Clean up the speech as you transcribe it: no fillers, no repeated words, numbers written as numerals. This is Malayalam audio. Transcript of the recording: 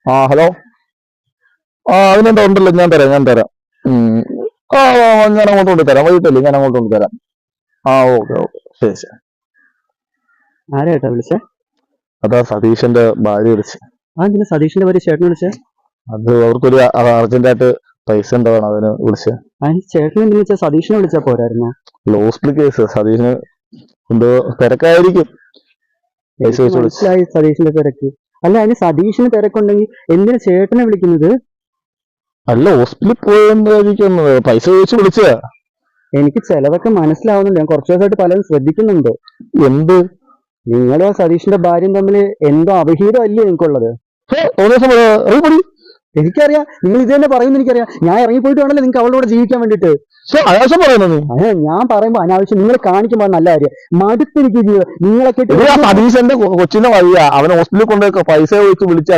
ഹലോ. അതിനെന്താ ഉണ്ടല്ലോ, ഞാൻ തരാം. ഉം. ഞാൻ അങ്ങോട്ട് കൊണ്ടുതരാം, വൈകിട്ടല്ലേ, ഞാൻ അങ്ങോട്ട് കൊണ്ടുതരാം. ഓക്കെ ഓക്കെ, ശരി ശരി. ആരായിട്ടാ വിളിച്ചേ? അതാ സതീശന്റെ ഭാര്യ വിളിച്ച്. ഇതിന് സതീഷിന്റെ പേര് ചേട്ടനെ വിളിച്ചേ? അത് അവർക്കൊരു അർജന്റായിട്ട് പൈസ ഉണ്ടാവണം, അതിന് വിളിച്ച്. അതിന് ചേട്ടനെ എന്തിനു വിളിച്ചാ? സതീഷിനെ വിളിച്ചാ പോരായിരുന്നോ? ഹോസ്പിറ്റൽ കേസ്, സതീശന് എന്തോ തിരക്കായിരിക്കും, പൈസ എനിക്ക് വെച്ച് വിളിച്ച്. മനസ്സിലായി സതീഷിന്റെ തിരക്ക്. അല്ല, അതിന് സതീഷിന് തിരക്കുണ്ടെങ്കിൽ എന്തിനാ ചേട്ടനെ വിളിക്കുന്നത്? അല്ല, ഹോസ്പിറ്റലിൽ പോയെന്നായിരിക്കും, പൈസ ചോദിച്ച് വിളിച്ചതാ. എനിക്ക് ചിലതൊക്കെ മനസ്സിലാവുന്നുണ്ട്. ഞാൻ കുറച്ചു ദിവസമായിട്ട് പലരും ശ്രദ്ധിക്കുന്നുണ്ട്. എന്ത്? നിങ്ങളോ സതീഷിന്റെ ഭാര്യയും തമ്മിൽ എന്തോ അവിഹിതം അല്ലേ നിങ്ങൾക്കുള്ളത്? ഇറങ്ങിപ്പൊടി. എനിക്കറിയാം, നിങ്ങൾ ഇത് തന്നെ പറയുമെന്ന് എനിക്കറിയാം. ഞാൻ ഇറങ്ങിപ്പോയിട്ട് വേണമല്ലോ നിങ്ങൾക്ക് അവളുടെ കൂടെ ജീവിക്കാൻ വേണ്ടിട്ട്. അനാവശ്യം പറയുന്നു നീ. ഞാൻ പറയുമ്പോ അനാവശ്യം നിങ്ങൾ കാണിക്കുമ്പോൾ നല്ല കാര്യം. മടുത്തിരിക്കും നിങ്ങളൊക്കെ. സതീശന്റെ കൊച്ചിന്റെ വഴിയാ, അവനെ ഹോസ്പിറ്റലിൽ കൊണ്ടുപോയി പൈസ ചോദിച്ച് വിളിച്ച